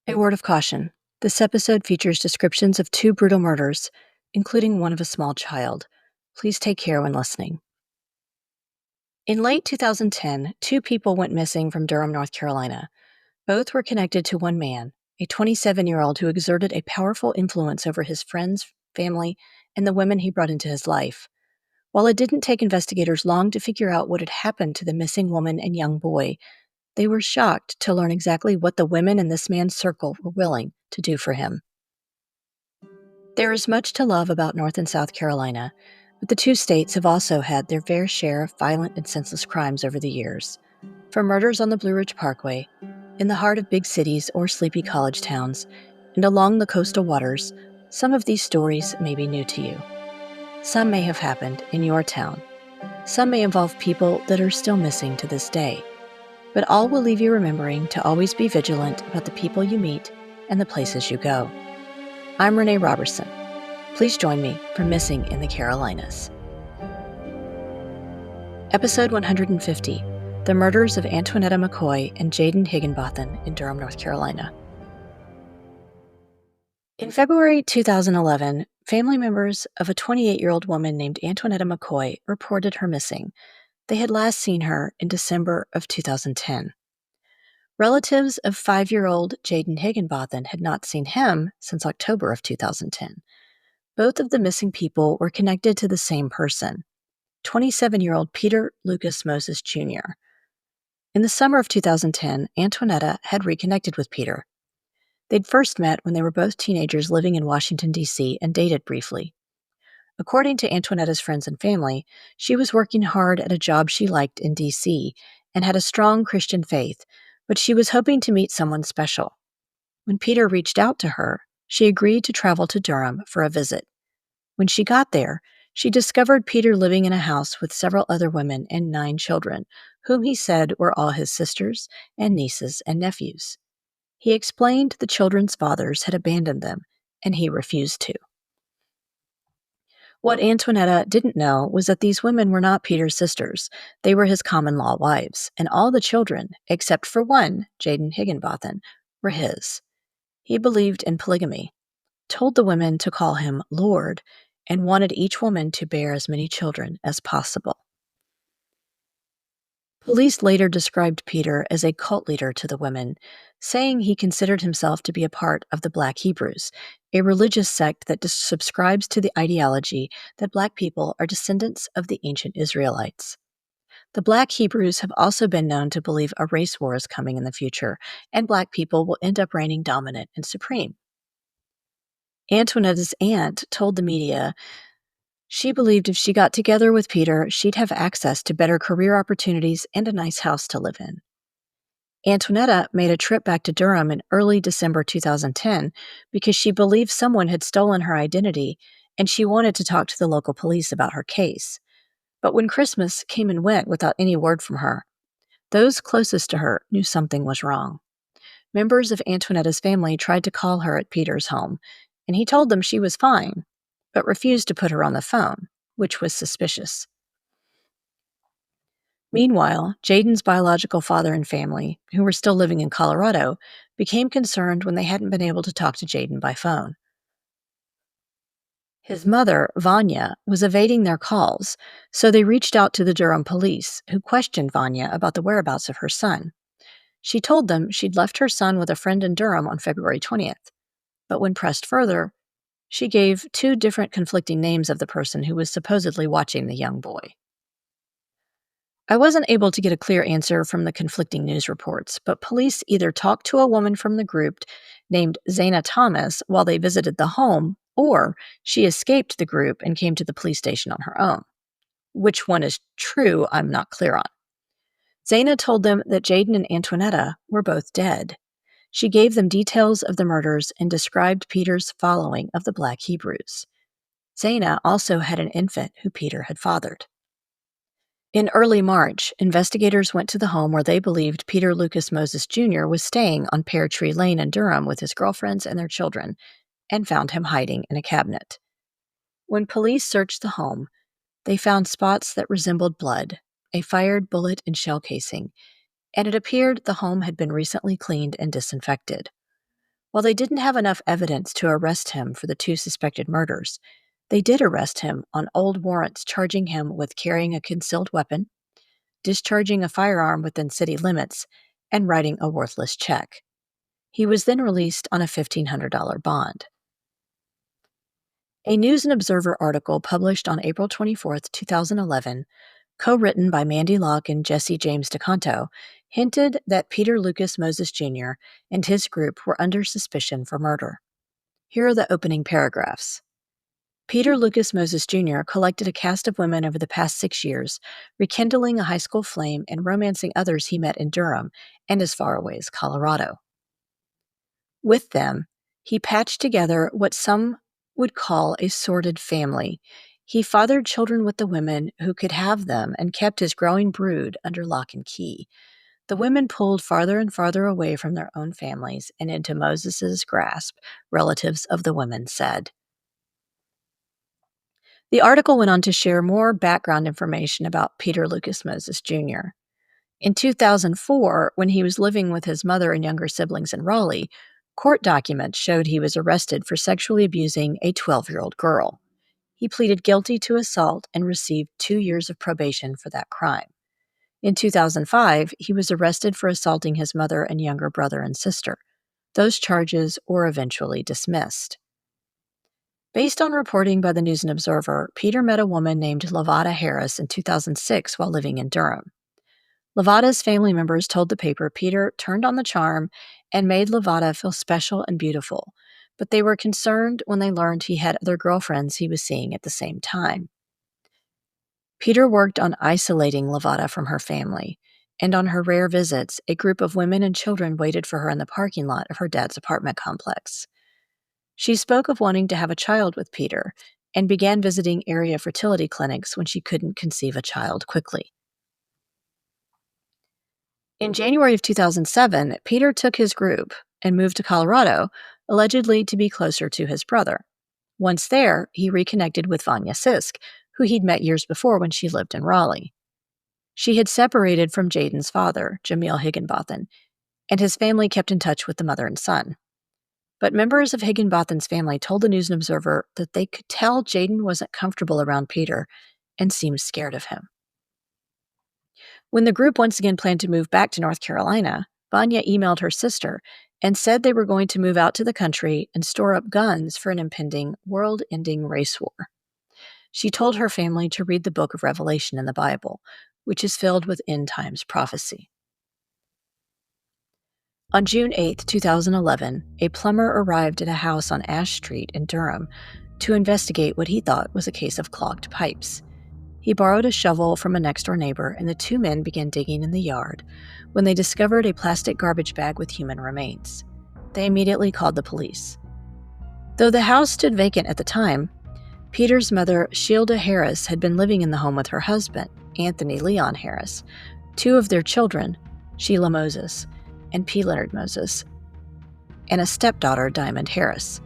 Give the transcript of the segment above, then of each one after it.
A word of caution. This episode features descriptions of two brutal murders, including one of a small child. Please take care when listening. In late 2010, two people went missing from Durham, North Carolina. Both were connected to one man, a 27-year-old who exerted a powerful influence over his friends, family, and the women he brought into his life. While it didn't take investigators long to figure out what had happened to the missing woman and young boy, they were shocked to learn exactly what the women in this man's circle were willing to do for him. There is much to love about North and South Carolina, but the two states have also had their fair share of violent and senseless crimes over the years. From murders on the Blue Ridge Parkway, in the heart of big cities or sleepy college towns, and along the coastal waters, some of these stories may be new to you. Some may have happened in your town. Some may involve people that are still missing to this day. But all will leave you remembering to always be vigilant about the people you meet and the places you go. I'm Renee Robertson. Please join me for Missing in the Carolinas. Episode 150, The Murders of Antoinetta McKoy and Jadon Higganbothan in Durham, North Carolina. In February 2011, family members of a 28-year-old woman named Antoinetta McKoy reported her missing. They had last seen her in December of 2010. Relatives of 5-year-old Jadon Higganbothan had not seen him since October of 2010. Both of the missing people were connected to the same person, 27-year-old Peter Lucas Moses Jr. In the summer of 2010, Antoinetta had reconnected with Peter. They'd first met when they were both teenagers living in Washington, D.C., and dated briefly. According to Antoinetta's friends and family, she was working hard at a job she liked in D.C. and had a strong Christian faith, but she was hoping to meet someone special. When Peter reached out to her, she agreed to travel to Durham for a visit. When she got there, she discovered Peter living in a house with several other women and 9 children, whom he said were all his sisters and nieces and nephews. He explained the children's fathers had abandoned them, and he refused to. What Antoinetta didn't know was that these women were not Peter's sisters. They were his common-law wives, and all the children, except for one, Jadon Higganbothan, were his. He believed in polygamy, told the women to call him Lord, and wanted each woman to bear as many children as possible. Police later described Peter as a cult leader to the women, saying he considered himself to be a part of the Black Hebrews, a religious sect that subscribes to the ideology that Black people are descendants of the ancient Israelites. The Black Hebrews have also been known to believe a race war is coming in the future, and Black people will end up reigning dominant and supreme. Antoinetta's aunt told the media she believed if she got together with Peter, she'd have access to better career opportunities and a nice house to live in. Antoinetta made a trip back to Durham in early December 2010 because she believed someone had stolen her identity and she wanted to talk to the local police about her case. But when Christmas came and went without any word from her, those closest to her knew something was wrong. Members of Antoinetta's family tried to call her at Peter's home, and he told them she was fine, but refused to put her on the phone, which was suspicious. Meanwhile, Jadon's biological father and family, who were still living in Colorado, became concerned when they hadn't been able to talk to Jadon by phone. His mother, Vanya, was evading their calls, so they reached out to the Durham police, who questioned Vanya about the whereabouts of her son. She told them she'd left her son with a friend in Durham on February 20th, but when pressed further, she gave 2 different conflicting names of the person who was supposedly watching the young boy. I wasn't able to get a clear answer from the conflicting news reports, but police either talked to a woman from the group named Zaina Thomas while they visited the home, or she escaped the group and came to the police station on her own. Which one is true, I'm not clear on. Zaina told them that Jadon and Antoinetta were both dead. She gave them details of the murders and described Peter's following of the Black Hebrews. Zaina also had an infant who Peter had fathered. In early March, investigators went to the home where they believed Peter Lucas Moses Jr. was staying on Pear Tree Lane in Durham with his girlfriends and their children, and found him hiding in a cabinet. When police searched the home, they found spots that resembled blood, a fired bullet and shell casing, and it appeared the home had been recently cleaned and disinfected. While they didn't have enough evidence to arrest him for the two suspected murders, they did arrest him on old warrants charging him with carrying a concealed weapon, discharging a firearm within city limits, and writing a worthless check. He was then released on a $1,500 bond. A News and Observer article published on April 24, 2011, co-written by Mandy Locke and Jesse James DeCanto, hinted that Peter Lucas Moses Jr. and his group were under suspicion for murder. Here are the opening paragraphs. Peter Lucas Moses Jr. collected a cast of women over the past 6 years, rekindling a high school flame and romancing others he met in Durham and as far away as Colorado. With them, he patched together what some would call a sordid family. He fathered children with the women who could have them and kept his growing brood under lock and key. The women pulled farther and farther away from their own families and into Moses's grasp, relatives of the women said. The article went on to share more background information about Peter Lucas Moses Jr. In 2004, when he was living with his mother and younger siblings in Raleigh, court documents showed he was arrested for sexually abusing a 12-year-old girl. He pleaded guilty to assault and received 2 years of probation for that crime. In 2005, he was arrested for assaulting his mother and younger brother and sister. Those charges were eventually dismissed. Based on reporting by the News and Observer, Peter met a woman named Lavada Harris in 2006 while living in Durham. Lavada's family members told the paper Peter turned on the charm and made Lavada feel special and beautiful, but they were concerned when they learned he had other girlfriends he was seeing at the same time. Peter worked on isolating Lavada from her family, and on her rare visits, a group of women and children waited for her in the parking lot of her dad's apartment complex. She spoke of wanting to have a child with Peter and began visiting area fertility clinics when she couldn't conceive a child quickly. In January of 2007, Peter took his group and moved to Colorado, allegedly to be closer to his brother. Once there, he reconnected with Vanya Sisk, who he'd met years before when she lived in Raleigh. She had separated from Jadon's father, Jamil Higganbothan, and his family kept in touch with the mother and son. But members of Higganbothan's family told the News and Observer that they could tell Jadon wasn't comfortable around Peter and seemed scared of him. When the group once again planned to move back to North Carolina, Vanya emailed her sister and said they were going to move out to the country and store up guns for an impending world-ending race war. She told her family to read the book of Revelation in the Bible, which is filled with end-times prophecy. On June 8, 2011, a plumber arrived at a house on Ash Street in Durham to investigate what he thought was a case of clogged pipes. He borrowed a shovel from a next-door neighbor, and the two men began digging in the yard when they discovered a plastic garbage bag with human remains. They immediately called the police. Though the house stood vacant at the time, Peter's mother, Sheilda Harris, had been living in the home with her husband, Anthony Leon Harris, two of their children, Sheila Moses and P. Leonard Moses, and a stepdaughter, Diamond Harris.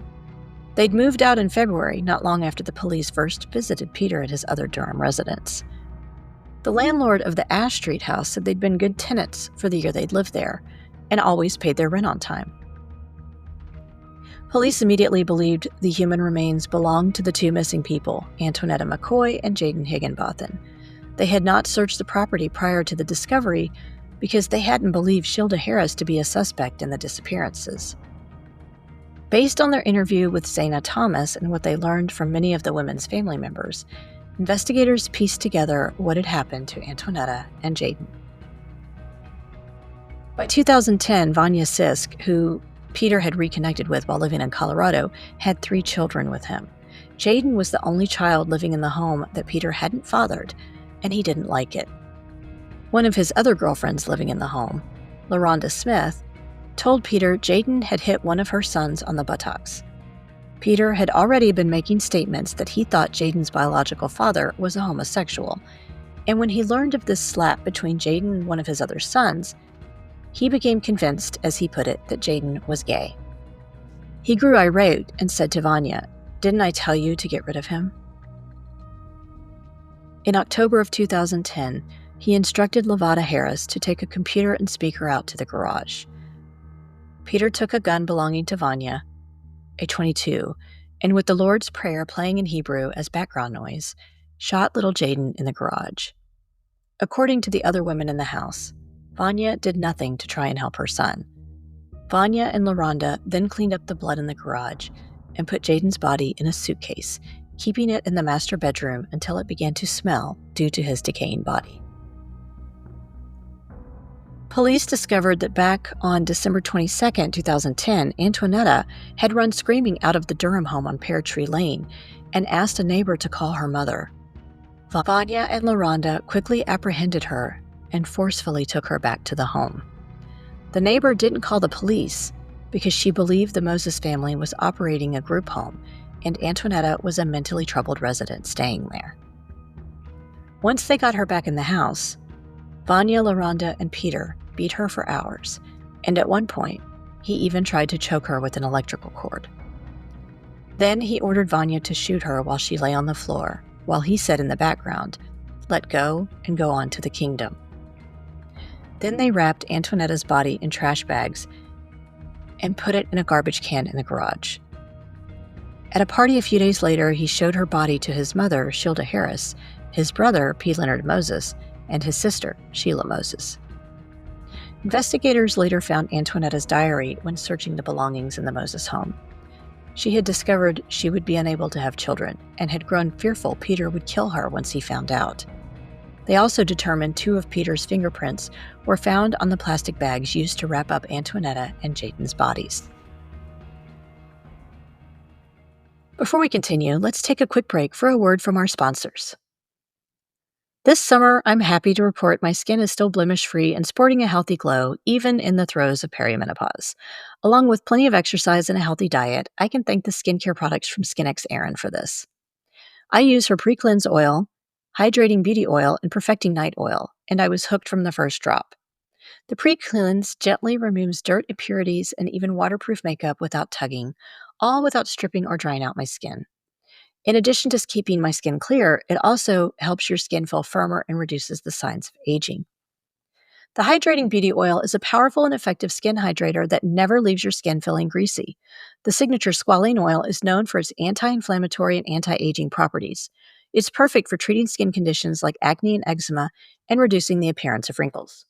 They'd moved out in February, not long after the police first visited Peter at his other Durham residence. The landlord of the Ash Street house said they'd been good tenants for the year they'd lived there and always paid their rent on time. Police immediately believed the human remains belonged to the two missing people, Antoinetta McKoy and Jadon Higganbothan. They had not searched the property prior to the discovery because they hadn't believed Sheilda Harris to be a suspect in the disappearances. Based on their interview with Zaina Thomas and what they learned from many of the women's family members, investigators pieced together what had happened to Antoinetta and Jadon. By 2010, Vanya Sisk, who Peter had reconnected with while living in Colorado, had 3 children with him. Jadon was the only child living in the home that Peter hadn't fathered, and he didn't like it. One of his other girlfriends living in the home, LaRonda Smith, told Peter Jadon had hit one of her sons on the buttocks. Peter had already been making statements that he thought Jadon's biological father was a homosexual, and when he learned of this slap between Jadon and one of his other sons, he became convinced, as he put it, that Jadon was gay. He grew irate and said to Vanya, "Didn't I tell you to get rid of him?" In October of 2010, he instructed Lavada Harris to take a computer and speaker out to the garage. Peter took a gun belonging to Vanya, a .22, and with the Lord's Prayer playing in Hebrew as background noise, shot little Jadon in the garage. According to the other women in the house, Vanya did nothing to try and help her son. Vanya and LaRonda then cleaned up the blood in the garage and put Jadon's body in a suitcase, keeping it in the master bedroom until it began to smell due to his decaying body. Police discovered that back on December 22, 2010, Antoinetta had run screaming out of the Durham home on Pear Tree Lane and asked a neighbor to call her mother. Vanya and LaRonda quickly apprehended her and forcefully took her back to the home. The neighbor didn't call the police because she believed the Moses family was operating a group home and Antoinetta was a mentally troubled resident staying there. Once they got her back in the house, Vanya, LaRonda, and Peter beat her for hours, and at one point, he even tried to choke her with an electrical cord. Then he ordered Vanya to shoot her while she lay on the floor, while he said in the background, "Let go and go on to the kingdom." Then they wrapped Antoinetta's body in trash bags and put it in a garbage can in the garage. At a party a few days later, he showed her body to his mother, Shilda Harris, his brother, P. Leonard Moses, and his sister, Sheila Moses. Investigators later found Antoinetta's diary when searching the belongings in the Moses home. She had discovered she would be unable to have children and had grown fearful Peter would kill her once he found out. They also determined 2 of Peter's fingerprints were found on the plastic bags used to wrap up Antoinetta and Jadon's bodies. Before we continue, let's take a quick break for a word from our sponsors. This summer, I'm happy to report my skin is still blemish-free and sporting a healthy glow, even in the throes of perimenopause. Along with plenty of exercise and a healthy diet, I can thank the skincare products from SkinX Erin for this. I use her Pre-Cleanse Oil, Hydrating Beauty Oil, and Perfecting Night Oil, and I was hooked from the first drop. The Pre-Cleanse gently removes dirt, impurities, and even waterproof makeup without tugging, all without stripping or drying out my skin. In addition to keeping my skin clear, it also helps your skin feel firmer and reduces the signs of aging. The Hydrating Beauty Oil is a powerful and effective skin hydrator that never leaves your skin feeling greasy. The signature squalene oil is known for its anti-inflammatory and anti-aging properties. It's perfect for treating skin conditions like acne and eczema and reducing the appearance of wrinkles.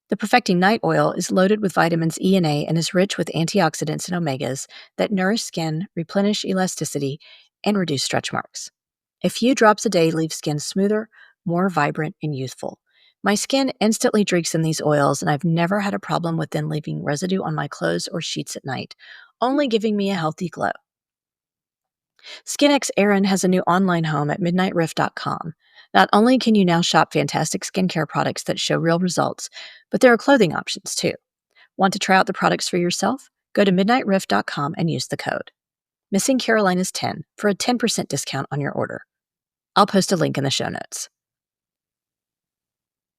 The Perfecting Night Oil is loaded with vitamins E and A and is rich with antioxidants and omegas that nourish skin, replenish elasticity, and reduce stretch marks. A few drops a day leave skin smoother, more vibrant, and youthful. My skin instantly drinks in these oils, and I've never had a problem with them leaving residue on my clothes or sheets at night, only giving me a healthy glow. SkinX Erin has a new online home at midnightriff.com. Not only can you now shop fantastic skincare products that show real results, but there are clothing options too. Want to try out the products for yourself? Go to midnightriff.com and use the code Missing Carolinas 10 for a 10% discount on your order. I'll post a link in the show notes.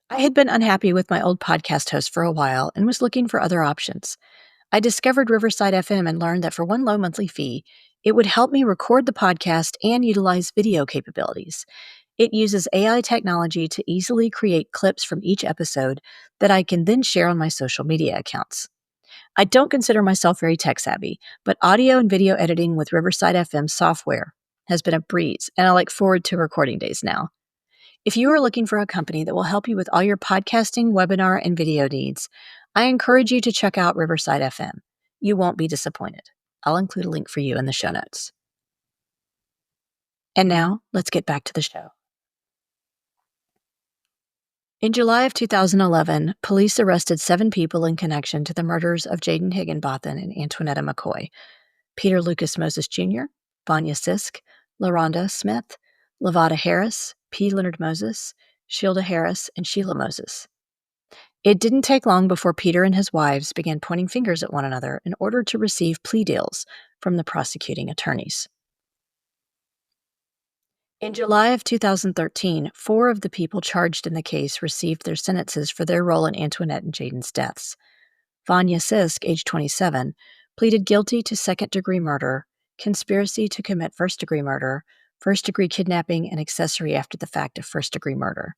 I had been unhappy with my old podcast host for a while and was looking for other options. I discovered Riverside FM and learned that for one low monthly fee, it would help me record the podcast and utilize video capabilities. It uses AI technology to easily create clips from each episode that I can then share on my social media accounts. I don't consider myself very tech-savvy, but audio and video editing with Riverside FM software has been a breeze, and I look forward to recording days now. If you are looking for a company that will help you with all your podcasting, webinar, and video needs, I encourage you to check out Riverside FM. You won't be disappointed. I'll include a link for you in the show notes. And now, let's get back to the show. In July of 2011, police arrested 7 people in connection to the murders of Jadon Higganbothan and Antoinetta McKoy: Peter Lucas Moses Jr., Vanya Sisk, LaRonda Smith, Lavada Harris, P. Leonard Moses, Shilda Harris, and Sheila Moses. It didn't take long before Peter and his wives began pointing fingers at one another in order to receive plea deals from the prosecuting attorneys. In July of 2013, 4 of the people charged in the case received their sentences for their role in Antoinette and Jadon's deaths. Vanya Sisk, age 27, pleaded guilty to second-degree murder, conspiracy to commit first-degree murder, first-degree kidnapping, and accessory after the fact of first-degree murder.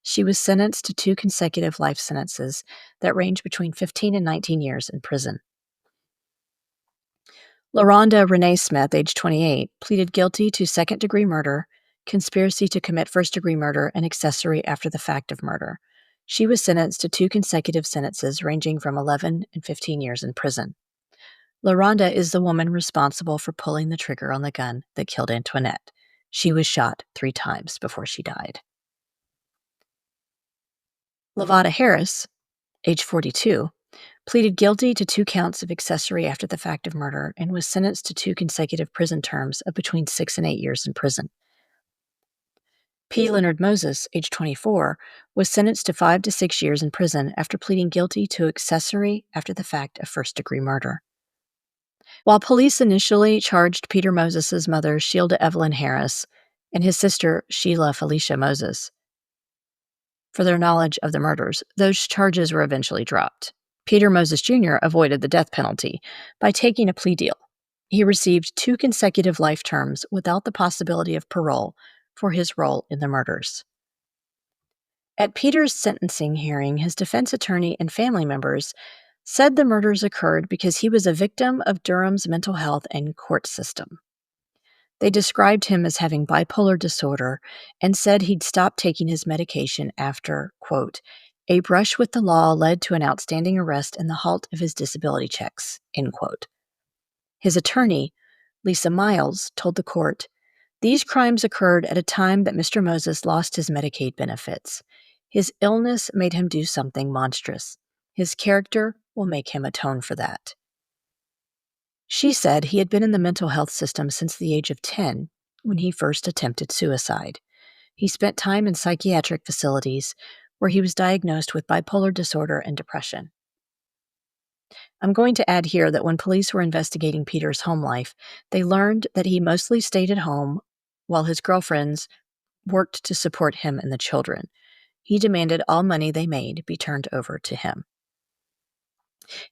She was sentenced to 2 consecutive life sentences that range between 15 and 19 years in prison. LaRonda Renee Smith, age 28, pleaded guilty to second-degree murder, conspiracy to commit first-degree murder, and accessory after the fact of murder. She was sentenced to 2 consecutive sentences ranging from 11 and 15 years in prison. LaRonda is the woman responsible for pulling the trigger on the gun that killed Antoinette. She was shot 3 times before she died. Lavada Harris, age 42, pleaded guilty to 2 counts of accessory after the fact of murder and was sentenced to 2 consecutive prison terms of between 6 and 8 years in prison. P. Leonard Moses, age 24, was sentenced to 5 to 6 years in prison after pleading guilty to accessory after the fact of first-degree murder. While police initially charged Peter Moses's mother, Sheilda Evelyn Harris, and his sister, Sheila Felicia Moses, for their knowledge of the murders, those charges were eventually dropped. Peter Moses Jr. avoided the death penalty by taking a plea deal. He received 2 consecutive life terms without the possibility of parole for his role in the murders. At Peter's sentencing hearing, his defense attorney and family members said the murders occurred because he was a victim of Durham's mental health and court system. They described him as having bipolar disorder and said he'd stopped taking his medication after, quote, a brush with the law led to an outstanding arrest and the halt of his disability checks, end quote. His attorney, Lisa Miles, told the court, these crimes occurred at a time that Mr. Moses lost his Medicaid benefits. His illness made him do something monstrous. His character will make him atone for that. She said he had been in the mental health system since the age of 10 when he first attempted suicide. He spent time in psychiatric facilities where he was diagnosed with bipolar disorder and depression. I'm going to add here that when police were investigating Peter's home life, they learned that he mostly stayed at home while his girlfriends worked to support him and the children. He demanded all money they made be turned over to him.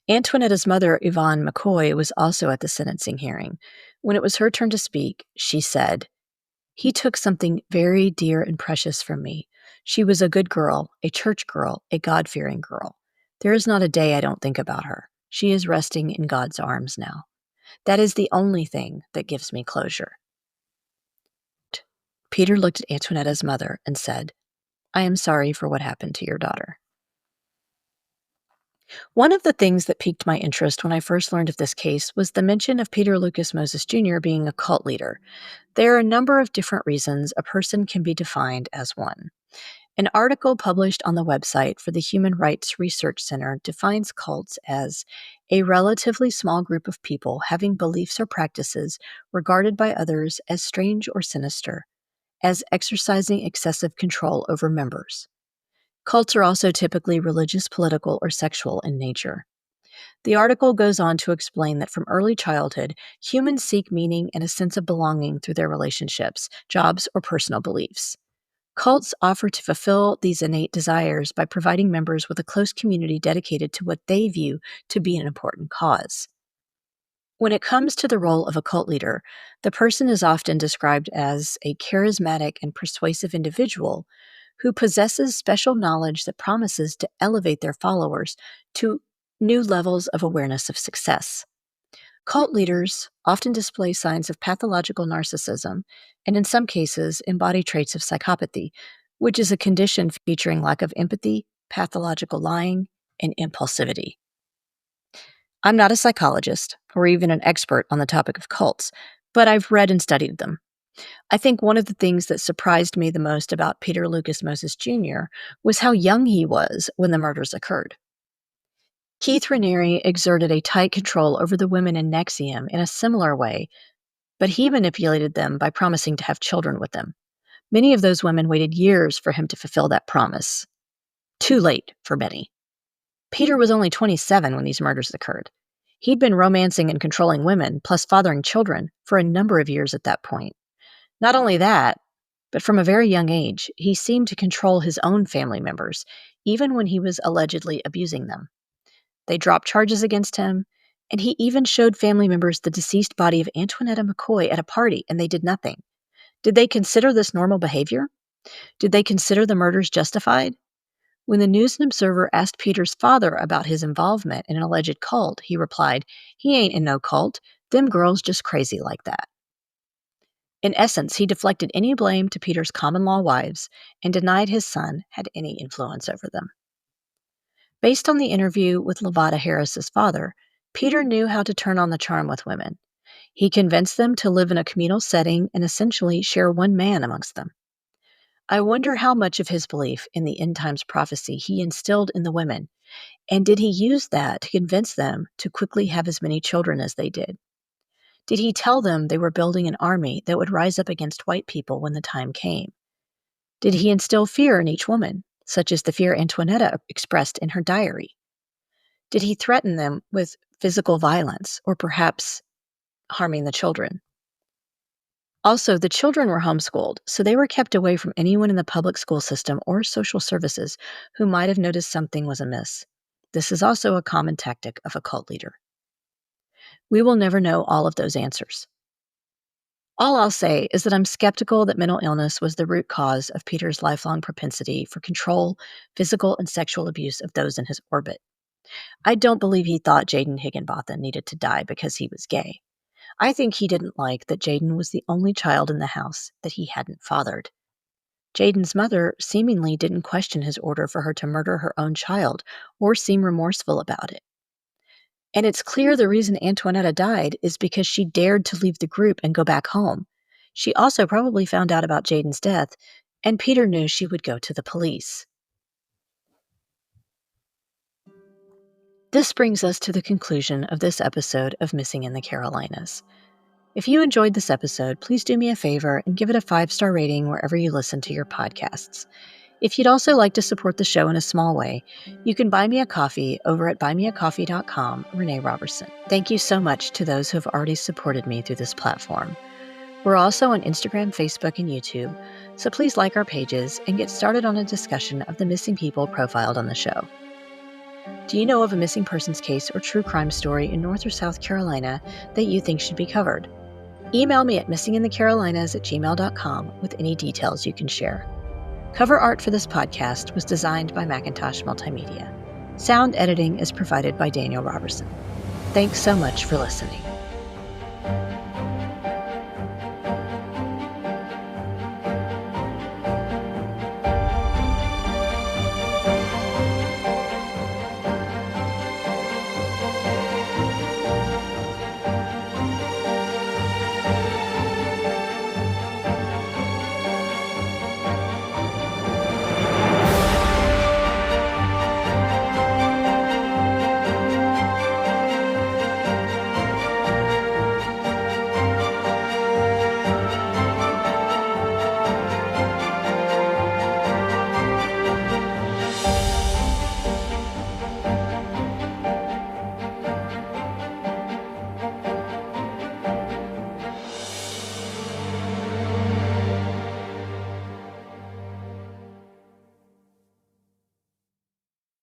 Antoinetta's mother, Yvonne McKoy, was also at the sentencing hearing. When it was her turn to speak, she said, he took something very dear and precious from me. She was a good girl, a church girl, a God-fearing girl. There is not a day I don't think about her. She is resting in God's arms now. That is the only thing that gives me closure. Peter looked at Antoinetta's mother and said, I am sorry for what happened to your daughter. One of the things that piqued my interest when I first learned of this case was the mention of Peter Lucas Moses Jr. being a cult leader. There are a number of different reasons a person can be defined as one. An article published on the website for the Human Rights Research Center defines cults as a relatively small group of people having beliefs or practices regarded by others as strange or sinister, as exercising excessive control over members. Cults are also typically religious, political, or sexual in nature. The article goes on to explain that from early childhood, humans seek meaning and a sense of belonging through their relationships, jobs, or personal beliefs. Cults offer to fulfill these innate desires by providing members with a close community dedicated to what they view to be an important cause. When it comes to the role of a cult leader, the person is often described as a charismatic and persuasive individual who possesses special knowledge that promises to elevate their followers to new levels of awareness of success. Cult leaders often display signs of pathological narcissism and, in some cases, embody traits of psychopathy, which is a condition featuring lack of empathy, pathological lying, and impulsivity. I'm not a psychologist or even an expert on the topic of cults, but I've read and studied them. I think one of the things that surprised me the most about Peter Lucas Moses Jr. was how young he was when the murders occurred. Keith Raniere exerted a tight control over the women in NXIVM in a similar way, but he manipulated them by promising to have children with them. Many of those women waited years for him to fulfill that promise. Too late for many. Peter was only 27 when these murders occurred. He'd been romancing and controlling women, plus fathering children, for a number of years at that point. Not only that, but from a very young age, he seemed to control his own family members, even when he was allegedly abusing them. They dropped charges against him, and he even showed family members the deceased body of Antoinetta McKoy at a party, and they did nothing. Did they consider this normal behavior? Did they consider the murders justified? When the News and Observer asked Peter's father about his involvement in an alleged cult, he replied, "He ain't in no cult. Them girls just crazy like that." In essence, he deflected any blame to Peter's common-law wives and denied his son had any influence over them. Based on the interview with Levada Harris's father, Peter knew how to turn on the charm with women. He convinced them to live in a communal setting and essentially share one man amongst them. I wonder how much of his belief in the end times prophecy he instilled in the women, and did he use that to convince them to quickly have as many children as they did? Did he tell them they were building an army that would rise up against white people when the time came? Did he instill fear in each woman, such as the fear Antoinetta expressed in her diary? Did he threaten them with physical violence or perhaps harming the children? Also, the children were homeschooled, so they were kept away from anyone in the public school system or social services who might have noticed something was amiss. This is also a common tactic of a cult leader. We will never know all of those answers. All I'll say is that I'm skeptical that mental illness was the root cause of Peter's lifelong propensity for control, physical, and sexual abuse of those in his orbit. I don't believe he thought Jadon Higganbothan needed to die because he was gay. I think he didn't like that Jadon was the only child in the house that he hadn't fathered. Jadon's mother seemingly didn't question his order for her to murder her own child or seem remorseful about it. And it's clear the reason Antoinetta died is because she dared to leave the group and go back home. She also probably found out about Jadon's death, and Peter knew she would go to the police. This brings us to the conclusion of this episode of Missing in the Carolinas. If you enjoyed this episode, please do me a favor and give it a 5-star rating wherever you listen to your podcasts. If you'd also like to support the show in a small way, you can buy me a coffee over at buymeacoffee.com, Renee Robertson. Thank you so much to those who have already supported me through this platform. We're also on Instagram, Facebook, and YouTube, so please like our pages and get started on a discussion of the missing people profiled on the show. Do you know of a missing persons case or true crime story in North or South Carolina that you think should be covered? Email me at missinginthecarolinas@gmail.com with any details you can share. Cover art for this podcast was designed by Macintosh Multimedia. Sound editing is provided by Daniel Robertson. Thanks so much for listening.